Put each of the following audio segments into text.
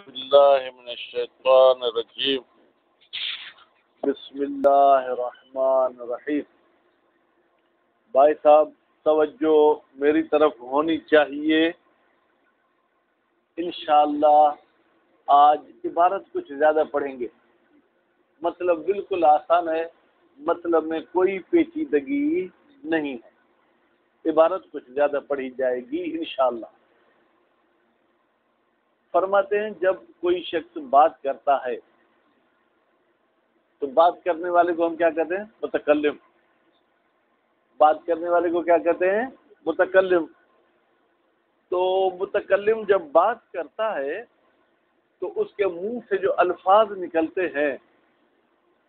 بالله من الشیطان الرجیم بسم اللہ الرحمن الرحیم۔ بھائی صاحب توجہ میری طرف ہونی چاہیے۔ انشاءاللہ آج عبارت کچھ زیادہ پڑھیں گے، مطلب بالکل آسان ہے، مطلب میں کوئی پیچیدگی نہیں ہے، عبارت کچھ زیادہ پڑھی جائے گی انشاءاللہ۔ فرماتے ہیں جب کوئی شخص بات کرتا ہے تو بات کرنے والے کو ہم کیا کہتے ہیں؟ متکلم۔ بات کرنے والے کو کیا کہتے ہیں؟ متکلم۔ تو متکلم جب بات کرتا ہے تو اس کے منہ سے جو الفاظ نکلتے ہیں،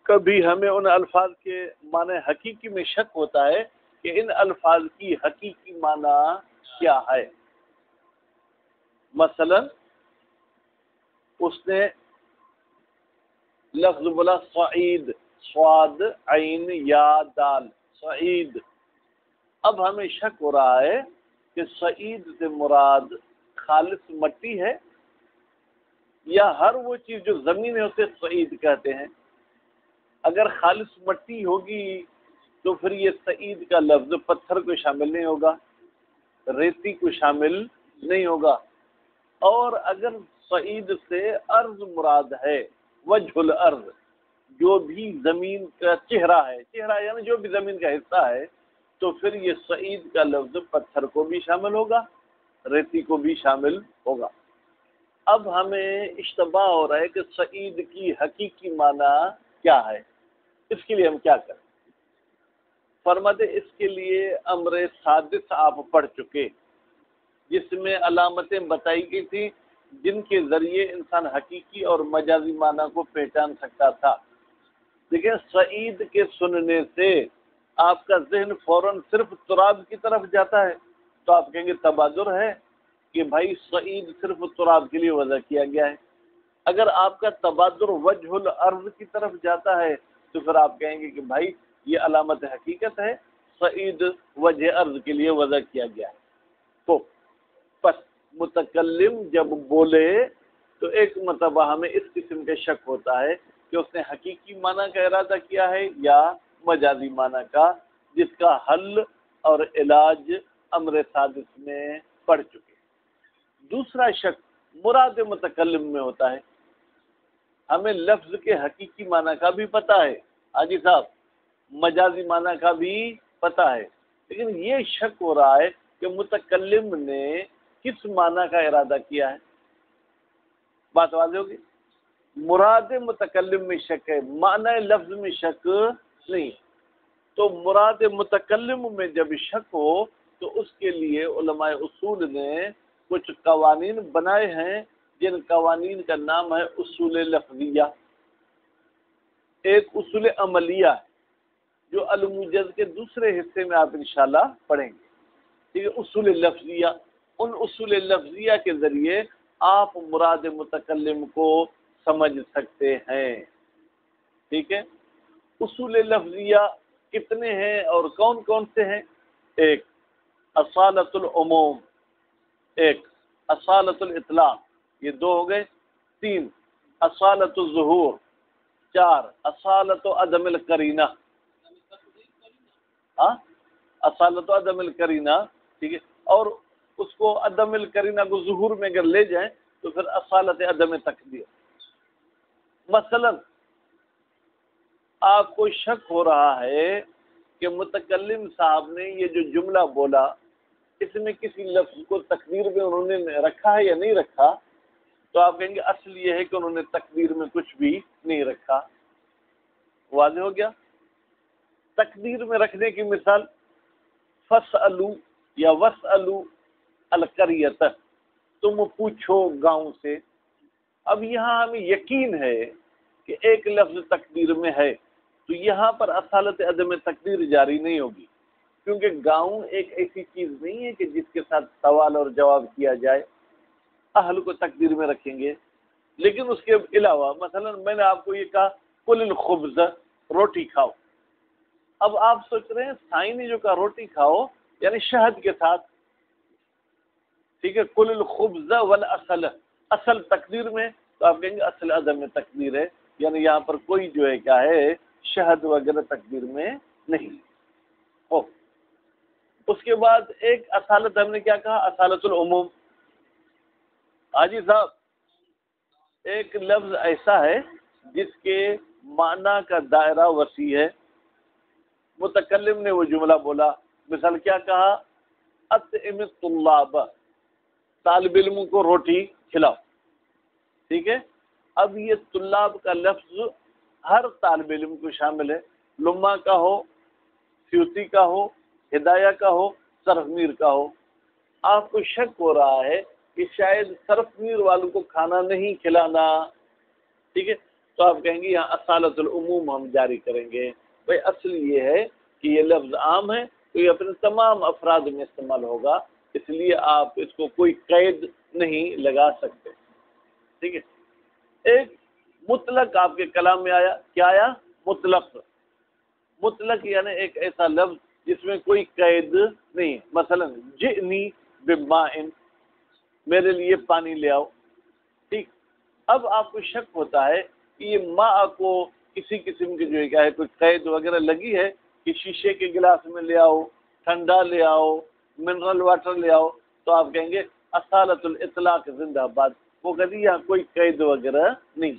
کبھی ہمیں ان الفاظ کے معنی حقیقی میں شک ہوتا ہے کہ ان الفاظ کی حقیقی معنی کیا ہے۔ مثلا اس نے لفظ بولا سعید، صاد عین یا دال، سعید۔ اب ہمیں شک ہو رہا ہے کہ سعید سے مراد خالص مٹی ہے یا ہر وہ چیز جو زمین ہے اسے سعید کہتے ہیں۔ اگر خالص مٹی ہوگی تو پھر یہ سعید کا لفظ پتھر کو شامل نہیں ہوگا، ریتی کو شامل نہیں ہوگا۔ اور اگر سعید سے ارض مراد ہے، وجہ الارض، جو بھی زمین کا چہرہ ہے، چہرہ یعنی جو بھی زمین کا حصہ ہے، تو پھر یہ سعید کا لفظ پتھر کو بھی شامل ہوگا، ریتی کو بھی شامل ہوگا۔ اب ہمیں اشتباہ ہو رہا ہے کہ سعید کی حقیقی معنی کیا ہے، اس کے لیے ہم کیا کریں؟ فرماتے اس کے لیے امر سادس آپ پڑھ چکے، جس میں علامتیں بتائی گئی تھی جن کے ذریعے انسان حقیقی اور مجازی معنی کو پہچان سکتا تھا۔ دیکھیں سعید کے سننے سے آپ کا ذہن فوراً صرف تراب کی طرف جاتا ہے تو آپ کہیں گے تبادر ہے کہ بھائی سعید صرف تراب کے لیے وضع کیا گیا ہے۔ اگر آپ کا تبادر وجہ الارض کی طرف جاتا ہے تو پھر آپ کہیں گے کہ بھائی یہ علامت حقیقت ہے، سعید وجہ ارض کے لیے وضع کیا گیا ہے۔ تو پس متکلم جب بولے تو ایک مرتبہ ہمیں اس قسم کے شک ہوتا ہے کہ اس نے حقیقی معنی کا ارادہ کیا ہے یا مجازی معنی کا، جس کا حل اور علاج امر سادس میں پڑھ چکے۔ دوسرا شک مراد متکلم میں ہوتا ہے۔ ہمیں لفظ کے حقیقی معنی کا بھی پتہ ہے حاجی صاحب، مجازی معنی کا بھی پتہ ہے، لیکن یہ شک ہو رہا ہے کہ متکلم نے کس معنی کا ارادہ کیا ہے۔ بات واضح ہوگی؟ مراد متکلم میں شک ہے، معنی لفظ میں شک نہیں۔ تو مراد متکلم میں جب شک ہو تو اس کے لیے علماء اصول نے کچھ قوانین بنائے ہیں، جن قوانین کا نام ہے اصول لفظیہ۔ ایک اصول عملیہ ہے جو الموجز کے دوسرے حصے میں آپ انشاءاللہ پڑھیں گے، ٹھیک ہے؟ اصول لفظیہ، ان اصول لفظیہ کے ذریعے آپ مراد متکلم کو سمجھ سکتے ہیں، ٹھیک ہے؟ اصول لفظیہ کتنے ہیں اور کون کون سے ہیں؟ ایک اصالۃ العموم، ایک اصالۃ الاطلاق، یہ دو ہو گئے۔ تین اصالۃ الظہور، چار اصالۃ عدم القرینہ، ہاں اصالۃ عدم القرینہ، ٹھیک ہے؟ اور اس کو عدم القرینہ کو ظہور میں اگر لے جائیں تو پھر اصالت عدم تقدیر۔ مثلا آپ کو شک ہو رہا ہے کہ متکلم صاحب نے یہ جو جملہ بولا اس میں کسی لفظ کو تقدیر میں انہوں نے رکھا ہے یا نہیں رکھا، تو آپ کہیں گے اصل یہ ہے کہ انہوں نے تقدیر میں کچھ بھی نہیں رکھا۔ واضح ہو گیا؟ تقدیر میں رکھنے کی مثال فَاسْأَلُوا یا وَاسْأَلُوا القریۃ، تم پوچھو گاؤں سے۔ اب یہاں ہمیں یقین ہے کہ ایک لفظ تقدیر میں ہے تو یہاں پر اصالت عدم تقدیر جاری نہیں ہوگی، کیونکہ گاؤں ایک ایسی چیز نہیں ہے کہ جس کے ساتھ سوال اور جواب کیا جائے۔ اہل کو تقدیر میں رکھیں گے، لیکن اس کے علاوہ مثلا میں نے آپ کو یہ کہا کل الخبز، روٹی کھاؤ۔ اب آپ سوچ رہے ہیں سائیں نے جو کہا روٹی کھاؤ یعنی شہد کے ساتھ، ٹھیک ہے؟ کل الخبز والاصل، اصل تقدیر میں تو آپ کہیں گے اصل عدم تقدیر ہے، یعنی یہاں پر کوئی جو ہے کیا ہے شہد وغیرہ تقدیر میں نہیں ہو۔ اس کے بعد ایک اصالت ہم نے کیا کہا، اصالت العموم۔ حاجی صاحب ایک لفظ ایسا ہے جس کے معنی کا دائرہ وسیع ہے، متکلم نے وہ جملہ بولا، مثال کیا کہا، اطعم الطلاب، طالب علم کو روٹی کھلاؤ، ٹھیک ہے۔ اب یہ طلاب کا لفظ ہر طالب علم کو شامل ہے، لما کا ہو، سیوطی کا ہو، ہدایہ کا ہو، صرف میر کا ہو۔ آپ کو شک ہو رہا ہے کہ شاید صرف میر والوں کو کھانا نہیں کھلانا، ٹھیک ہے، تو آپ کہیں گے یہاں اصالت العموم ہم جاری کریں گے۔ بھائی اصل یہ ہے کہ یہ لفظ عام ہے تو یہ اپنے تمام افراد میں استعمال ہوگا، اس لیے آپ اس کو کوئی قید نہیں لگا سکتے، ٹھیک ہے۔ ایک مطلق آپ کے کلام میں آیا، کیا آیا، مطلق۔ مطلق یعنی ایک ایسا لفظ جس میں کوئی قید نہیں، مثلا جئنی بماء، میرے لیے پانی لے آؤ، ٹھیک۔ اب آپ کو شک ہوتا ہے کہ یہ ماء کو کسی قسم کی جو ہے کیا ہے کوئی قید وغیرہ لگی ہے کہ شیشے کے گلاس میں لے آؤ، ٹھنڈا لے آؤ، منرل واٹر لے آؤ، تو آپ کہیں گے اصالت الاطلاق زندہ باد، وہ کہتی یہاں کوئی قید وغیرہ نہیں۔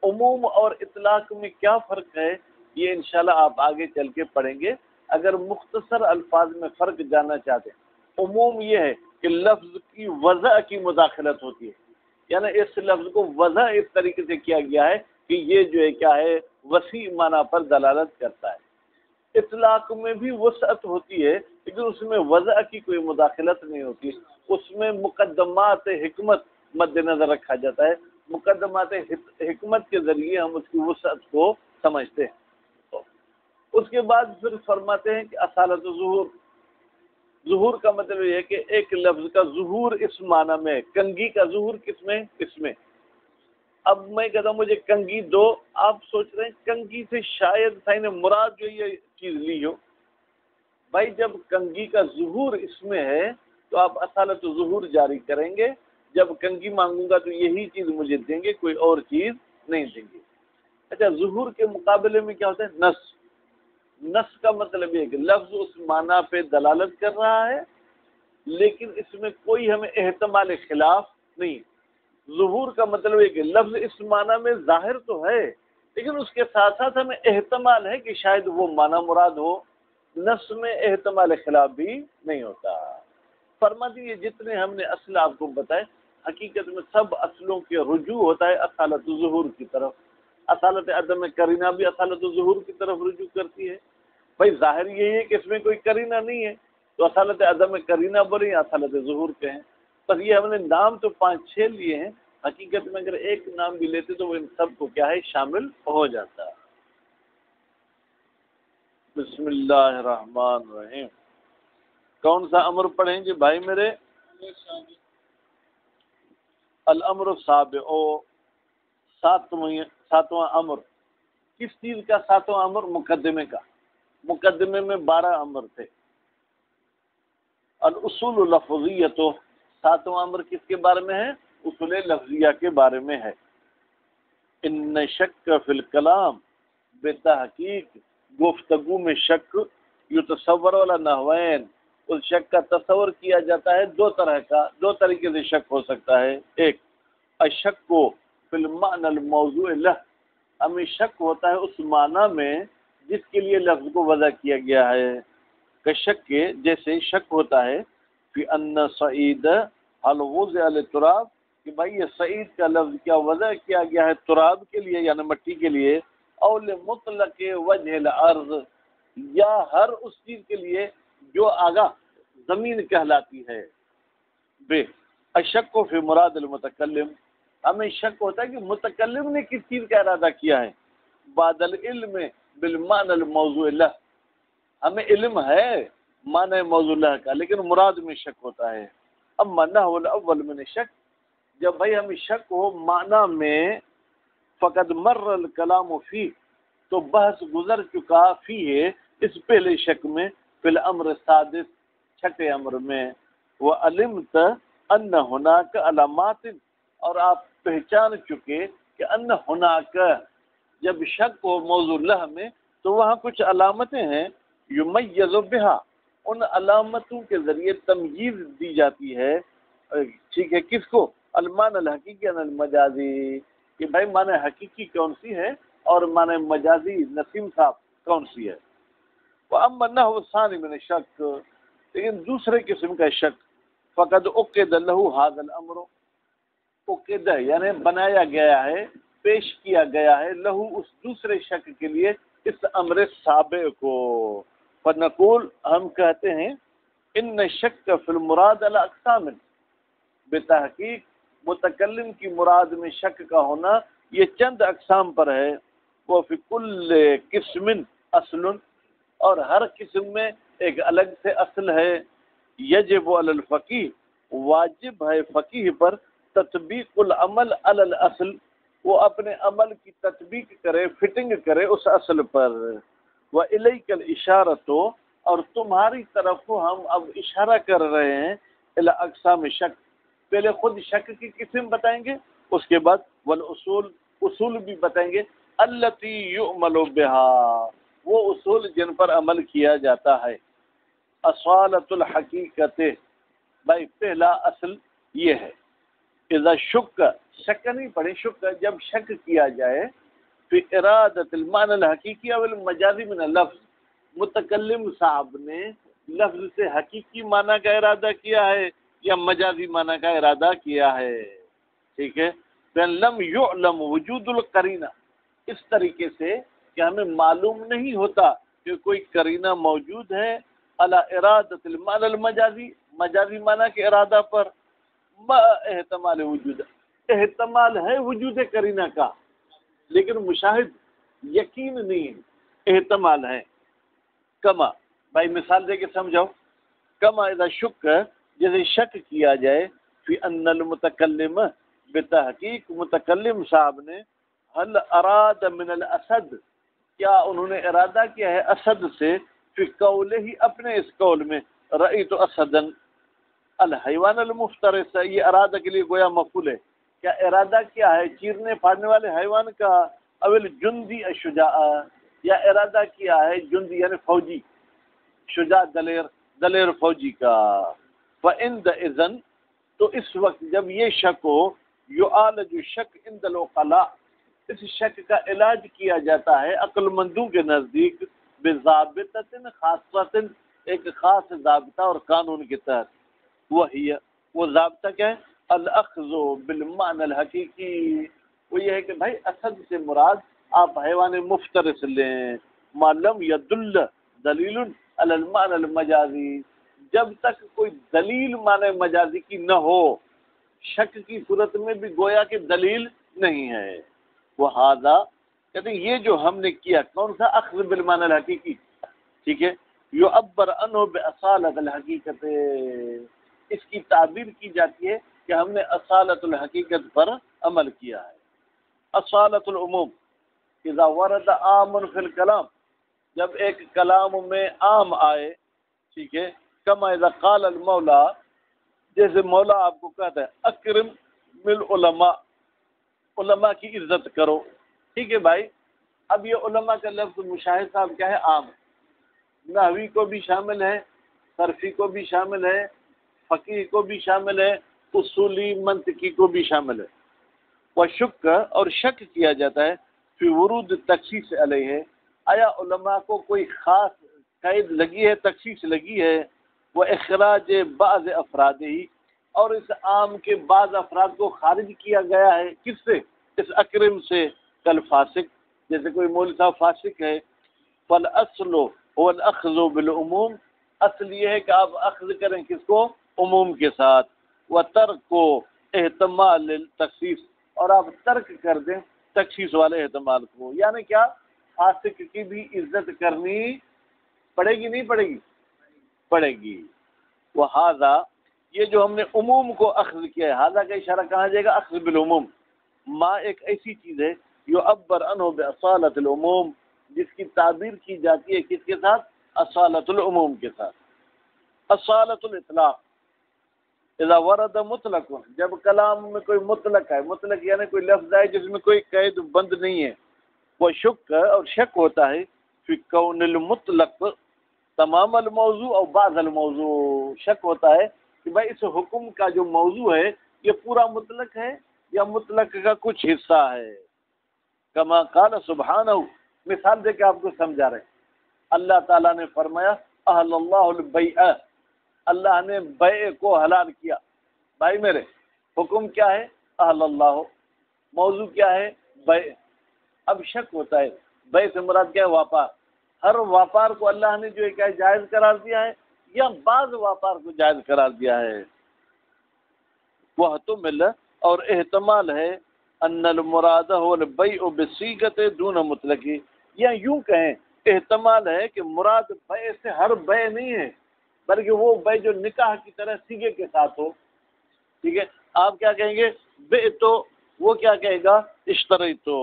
عموم اور اطلاق میں کیا فرق ہے یہ انشاءاللہ آپ آگے چل کے پڑھیں گے۔ اگر مختصر الفاظ میں فرق جاننا چاہتے ہیں، عموم یہ ہے کہ لفظ کی وضع کی مداخلت ہوتی ہے، یعنی اس لفظ کو وضع اس طریقے سے کیا گیا ہے کہ یہ جو ہے کیا ہے وسیع معنی پر دلالت کرتا ہے۔ اطلاق میں بھی وسعت ہوتی ہے لیکن اس میں وضع کی کوئی مداخلت نہیں ہوتی، اس میں مقدمات حکمت مد نظر رکھا جاتا ہے، مقدمات حکمت کے ذریعے ہم اس کی وسعت کو سمجھتے ہیں۔ اس کے بعد پھر فرماتے ہیں کہ اصالت ظہور، ظہور کا مطلب یہ ہے کہ ایک لفظ کا ظہور اس معنی میں، کنگھی کا ظہور کس میں، اس میں۔ اب میں کہتا ہوں مجھے کنگھی دو، آپ سوچ رہے ہیں کنگھی سے شاید سائن مراد جو یہ چیز لی ہو، بھائی جب کنگھی کا ظہور اس میں ہے تو آپ اصالت ظہور جاری کریں گے، جب کنگھی مانگوں گا تو یہی چیز مجھے دیں گے، کوئی اور چیز نہیں دیں گے۔ اچھا ظہور کے مقابلے میں کیا ہوتا ہے، نص۔ نص کا مطلب یہ ہے کہ لفظ اس معنی پہ دلالت کر رہا ہے لیکن اس میں کوئی ہمیں احتمال خلاف نہیں۔ ظہور کا مطلب یہ کہ لفظ اس معنی میں ظاہر تو ہے لیکن اس کے ساتھ ساتھ ہمیں احتمال ہے کہ شاید وہ معنی مراد ہو، نص میں احتمال خلاف بھی نہیں ہوتا۔ فرما دیے جتنے ہم نے اصل آپ کو بتائے حقیقت میں سب اصلوں کے رجوع ہوتا ہے اصالت ظہور کی طرف۔ اصالت عدم قرینہ بھی اصالت ظہور کی طرف رجوع کرتی ہے۔ بھائی ظاہر یہی ہے کہ اس میں کوئی قرینہ نہیں ہے تو اصالت عدم قرینہ بولیں یا اصالت ظہور کہیں، بس یہ ہم نے نام تو 5-6 لیے ہیں، حقیقت میں اگر ایک نام بھی لیتے تو وہ ان سب کو کیا ہے شامل ہو جاتا ہے۔ بسم اللہ الرحمن الرحیم۔ کون سا امر پڑھیں گے بھائی میرے؟ الامر السابع، ساتواں امر۔ کس چیز کا ساتواں امر؟ مقدمے کا۔ مقدمے میں 12 امر تھے۔ الاصول لفظیت، ساتواں امر کس کے بارے میں ہے؟ اصول لفظیہ کے بارے میں ہے۔ ان شک فی الکلام، بے تحقیق گفتگو میں شک، یتصور ولا نحوین، اس شک کا تصور کیا جاتا ہے دو طرح کا، دو طریقے سے شک ہو سکتا ہے۔ ایک الشک کو فی المعنی الموضوع لہ، ہمیں شک ہوتا ہے اس معنی میں جس کے لیے لفظ کو وضع کیا گیا ہے، کہ شک کے جیسے شک ہوتا ہے فی ان سعید حل وضع للتراب، کہ بھائی یہ سعید کا لفظ کیا وضع کیا گیا ہے تراب کے لیے یعنی مٹی کے لیے، او لمطلق وجہ الارض، یا ہر اس چیز کے لیے جو آگاہ زمین کہلاتی ہے۔ بے الشک فی مراد المتکلم، ہمیں شک ہوتا ہے کہ متکلم نے کس چیز کا ارادہ کیا ہے، بعد العلم بالمعنی الموضوع لہ، ہمیں علم ہے معنی موضوع لہ کا لیکن مراد میں شک ہوتا ہے۔ اما نحو الاول من الشک، جب بھائی ہمیں شک ہو معنی میں، فقد مر الکلام فی، تو بحث گزر چکا فی ہے اس پہلے شک میں، فی الامر السادس، چھٹے امر میں، وعلمت ان ہناک علامات، اور آپ پہچان چکے کہ ان ہناک، جب شک ہو موضوع لہ میں تو وہاں کچھ علامتیں ہیں، یمیز بہا، ان علامتوں کے ذریعے تمییز دی جاتی ہے، ٹھیک ہے، کس کو؟ المعنی الحقیقی عن المجازی، کہ بھائی معنی حقیقی کون سی ہے اور معنی مجازی نسیم صاحب کون سی ہے۔ وَأَمَّا النَّحْوُ الثَّانِي مِنَ الشَّكِّ، لیکن دوسرے قسم کا شک، فقد عقد له هذا الامر، عقد یعنی بنایا گیا ہے، پیش کیا گیا ہے، لہو اس دوسرے شک کے لیے، اس امر سابق کو، فنقول ہم کہتے ہیں ان الشک فی المراد علی اقسام، بتحقیق متکلم کی مراد میں شک کا ہونا یہ چند اقسام پر ہے، وہ فی کل قسم اصل، اور ہر قسم میں ایک الگ سے اصل ہے، یجب علی الفقیہ، واجب ہے فقیہ پر، تطبیق العمل علی الاصل، وہ اپنے عمل کی تطبیق کرے، فٹنگ کرے اس اصل پر، وَإِلَيْكَ الْإِشَارَةُ، اور تمہاری طرف ہم اب اشارہ کر رہے ہیں، الی اقسام شک، پہلے خود شک کی قسم بتائیں گے، اس کے بعد والاصول، اصول بھی بتائیں گے، التی یعمل بہا، وہ اصول جن پر عمل کیا جاتا ہے، اصالۃ الحقیقت، بھائی پہلا اصل یہ ہے، اذا شک، شک نہیں پڑھیں، شک جب شک کیا جائے، فی ارادت المعنی الحقیقی او المجازی من اللفظ، متکلم صاحب نے لفظ سے حقیقی معنی کا ارادہ کیا ہے یا مجازی معنی کا ارادہ کیا ہے، ٹھیک ہے، بین لم یعلم وجود القرینہ، اس طریقے سے کہ ہمیں معلوم نہیں ہوتا کہ کوئی قرینہ موجود ہے، علی ارادت المعنی المجازی، مجازی معنی کے ارادہ پر، ما احتمال وجود، احتمال ہے وجود قرینہ کا لیکن مشاہد یقین نہیں ہے، احتمال ہے، کما، بھائی مثال دے کے سمجھاؤ، کما اذا شک، جیسے شک کیا جائے، فی ان المتکلم، بتحقیق متکلم صاحب نے، حل اراد من الاسد، کیا انہوں نے ارادہ کیا ہے اسد سے، فی قولہ ہی، اپنے اس قول میں، رأیت اسدا الحیوان المفترس، یہ ارادہ کے لیے گویا مفعول ہے، کیا ارادہ کیا ہے چیرنے پھاڑنے والے حیوان کا، اول جندی الشجاع، یا ارادہ کیا ہے جندی یعنی فوجی، شجاع دلیر فوجی کا، فَإِنْدَئِذًا، تو اس وقت جب یہ شک ہو، یعالج شک عند العقلاء، اس شک کا علاج کیا جاتا ہے عقل مندوں کے نزدیک، بضابطۃ خاصۃ، ایک خاص ضابطہ اور قانون کے تحت، وہی، وہ ضابطہ کیا ہے؟ الاخذ بالمعنی الحقیقی، وہ یہ ہے کہ بھائی اسد سے مراد آپ حیوان مفترس لیں، معلوم یدل دلیل علی المعنی المجازی، جب تک کوئی دلیل معنی مجازی کی نہ ہو، شک کی صورت میں بھی گویا کہ دلیل نہیں ہے، وہذا، کہتے ہیں یہ جو ہم نے کیا، کون سا؟ اخذ بالمعنی الحقیقی، ٹھیک ہے، یعبر عنہ باصالۃ الحقیقت، اس کی تعبیر کی جاتی ہے کہ ہم نے اصالت الحقیقت پر عمل کیا ہے، اصالت العموم، اذا ورد عام فی الکلام، جب ایک کلام میں عام آئے، ٹھیک ہے، کما اذا قال المولا، جیسے مولا آپ کو کہتا ہے اکرم بالعلماء، علماء کی عزت کرو، ٹھیک ہے بھائی، اب یہ علماء کا لفظ مشاہد صاحب کیا ہے؟ عام، نحوی کو بھی شامل ہے، صرفی کو بھی شامل ہے، فقیہ کو بھی شامل ہے، اصولی منطقی کو بھی شامل ہے، وہ شک، اور شک کیا جاتا ہے، فی ورود تخصیص علیہ، آیا علماء کو کوئی خاص قید لگی ہے، تخصیص لگی ہے، وہ اخراج بعض افراد ہی، اور اس عام کے بعض افراد کو خارج کیا گیا ہے، کس سے؟ اس اکرم سے، کل فاسق، جیسے کوئی مولوی صاحب فاسق ہے، فالاصل هو الاخذ بالعموم، اصل یہ ہے کہ آپ اخذ کریں کس کو؟ عموم کے ساتھ، وترک احتمال التخصیص، اور آپ ترک کر دیں تخصیص والے احتمال کو، یعنی کیا؟ فاسق کی بھی عزت کرنی پڑے گی، نہیں پڑے گی؟ پڑے گی، وہذا، یہ جو ہم نے عموم کو اخذ کیا ہے، ہذا کا اشارہ کہاں جائے گا؟ اخذ بالعموم، ما ایک ایسی چیز ہے یعبر عنہ باصالۃ العموم، جس کی تعبیر کی جاتی ہے کس کے ساتھ؟ اصالت العموم کے ساتھ، اصالت الاطلاق، اذا ورد مطلق، جب کلام میں کوئی مطلق ہے، مطلق یعنی کوئی لفظ ہے جس میں کوئی قید بند نہیں ہے، وہ شک اور شک ہوتا ہے فی کون المطلق تمام الموضوع اور بعض الموضوع، شک ہوتا ہے کہ بھائی اس حکم کا جو موضوع ہے یہ پورا مطلق ہے یا مطلق کا کچھ حصہ ہے۔ کما قال سبحانہ، مثال دے کے آپ کو سمجھا رہے ہیں، اللہ تعالیٰ نے فرمایا احل اللہ البیع، اللہ نے بیع کو حلال کیا۔ بھائی میرے حکم کیا ہے؟ احل اللہ، موضوع کیا ہے؟ بیع۔ اب شک ہوتا ہے بیع سے مراد کیا ہے؟ واپار۔ ہر واپار کو اللہ نے جو ہے کیا جائز قرار دیا ہے یا بعض واپار کو جائز قرار دیا ہے؟ وہ تو مل اور احتمال ہے ان المراد هو البیع بصیغۃ دون مطلقی، یا یوں کہیں احتمال ہے کہ مراد بیع سے ہر بیع نہیں ہے بلکہ وہ بیع جو نکاح کی طرح سیغے کے ساتھ ہو۔ ٹھیک ہے، آپ کیا کہیں گے؟ بیع تو، وہ کیا کہے گا؟ اشتریتو،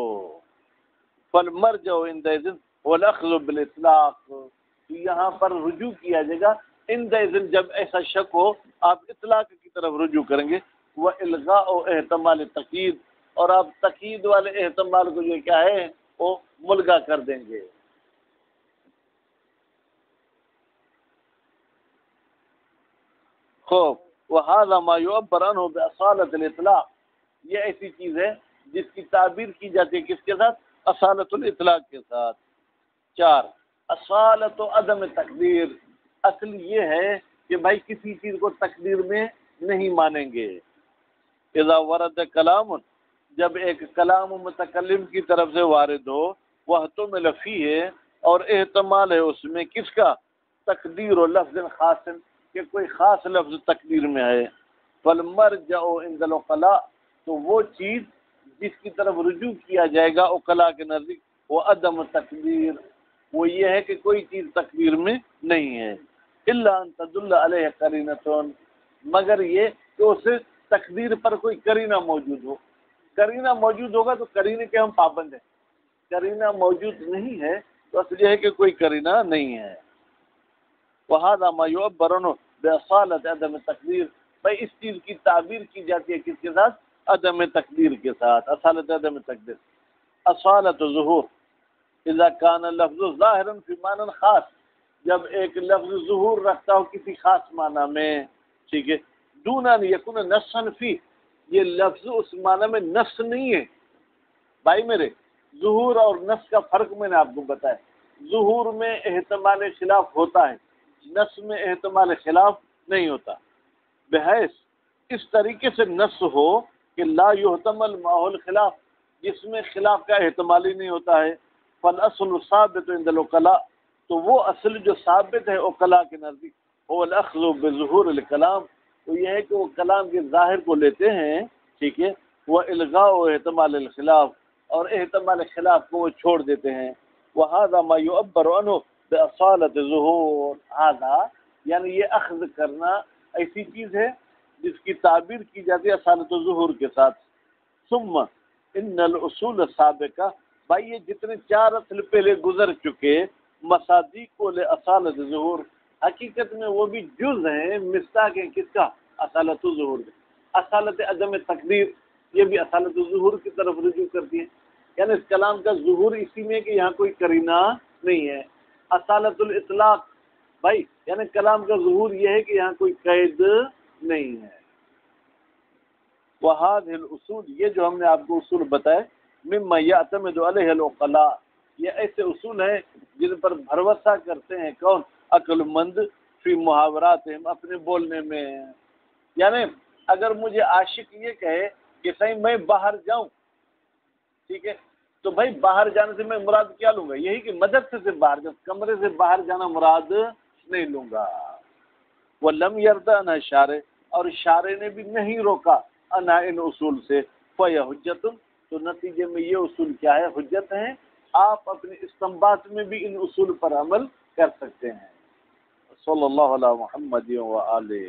فالمرجع عندئذ والاخذ بالاطلاق، تو یہاں پر رجوع کیا جائے گا عندئذ، جب ایسا شک ہو آپ اطلاق کی طرف رجوع کریں گے، وہ الغاء و احتمال تقیید، اور آپ تقیید والے احتمال کو جو کیا ہے وہ ملغا کر دیں گے۔ خوب وهذا ما يعبر عنه بأصالة الاطلاق، یہ ایسی چیز ہے جس کی تعبیر کی جاتی ہے کس کے ساتھ؟ اصالت الاطلاق کے ساتھ۔ 4 اصالت و عدم تقدیر، اصل یہ ہے کہ بھائی کسی چیز کو تقدیر میں نہیں مانیں گے۔ اذا ورد کلام، جب ایک کلام متکلم کی طرف سے وارد ہو، واحتمل فیہ، اور احتمال ہے اس میں کس کا؟ تقدیر و لفظ خاص، کہ کوئی خاص لفظ تقدیر میں ہے، فالمرجع عند العقلاء، تو وہ چیز جس کی طرف رجوع کیا جائے گا عقلاء کے نزدیک، وہ عدم تقدیر، وہ یہ ہے کہ کوئی چیز تقدیر میں نہیں ہے، الا ان تدل علیہ قرینۃ، مگر یہ کہ اسے تقدیر پر کوئی قرینہ موجود ہو۔ قرینہ موجود ہوگا تو قرینے کے ہم پابند ہیں، قرینہ موجود نہیں ہے تو اصل یہ ہے کہ کوئی قرینہ نہیں ہے۔ وهذا ما يعبر عنه بأصالة عدم التقدیر، بھائی اس چیز کی تعبیر کی جاتی ہے کس کے ساتھ؟ عدم تقدیر کے ساتھ، اصالت عدم تقدیر۔ اصالت ظہور، اذا كان اللفظ ظاہرا فی معنی خاص، جب ایک لفظ ظہور رکھتا ہو کسی خاص معنی میں، ٹھیک ہے، دون ان یکون نصا فی، یہ لفظ اس معنی میں نص نہیں ہے۔ بھائی میرے ظہور اور نص کا فرق میں نے آپ کو بتایا، ظہور میں احتمال خلاف ہوتا ہے، نص میں احتمال خلاف نہیں ہوتا، بحیث اس طریقے سے نص ہو کہ لا یحتمل معه الخلاف، جس میں خلاف کا احتمال ہی نہیں ہوتا ہے، فالاصل ثابت عند العقلاء، تو وہ اصل جو ثابت ہے عقلاء کے نزدیک، هو الاخذ بظہور الکلام، تو یہ ہے کہ وہ کلام کے ظاہر کو لیتے ہیں، ٹھیک ہے، وہ الغاء و احتمال الخلاف، اور احتمال خلاف کو وہ چھوڑ دیتے ہیں۔ وهذا ما يعبر عنه بأصالت ظہور، هذا یعنی یہ اخذ کرنا ایسی چیز ہے جس کی تعبیر کی جاتی ہے اصالت ظہور کے ساتھ۔ ثم ان الاصول السابقہ، بھائی یہ جتنے 4 اصل پہلے گزر چکے، مصادیق لاصالت ظہور، حقیقت میں وہ بھی جز ہیں، مصداق ہیں کس کا؟ اصالت ظہور۔ اصالت عدم تقدیر یہ بھی اصالت ظہور کی طرف رجوع کرتی ہے، یعنی اس کلام کا ظہور اسی میں کہ یہاں کوئی قرینہ نہیں ہے۔ اصالت الاطلاق، بھائی یعنی کلام کا ظہور یہ ہے کہ یہاں کوئی قید نہیں ہے۔ وہذه الاصول، یہ جو ہم نے آپ کو اصول بتائے، مما یعتمد علیہ العقلاء، یہ ایسے اصول ہیں جن پر بھروسہ کرتے ہیں کون؟ عقل مند، فی محاوراتہم، اپنے بولنے میں۔ یعنی اگر مجھے عاشق یہ کہے کہ صحیح میں باہر جاؤں، ٹھیک ہے، تو بھائی باہر جانے سے میں مراد کیا لوں گا؟ یہی کہ مدرسے سے باہر جاؤں، کمرے سے باہر جانا مراد نہیں لوں گا۔ وَلَمْ يَرْضَ عَنْهَا الشَّارِعُ، اور شارع نے بھی نہیں روکا انا ان اصول سے، فَيَا حُجَّةٌ، تو نتیجے میں یہ اصول کیا ہے؟ حجت ہیں، آپ اپنے استنباط میں بھی ان اصول پر عمل کر سکتے ہیں۔ صلی اللہ علیہ محمد و آلہ۔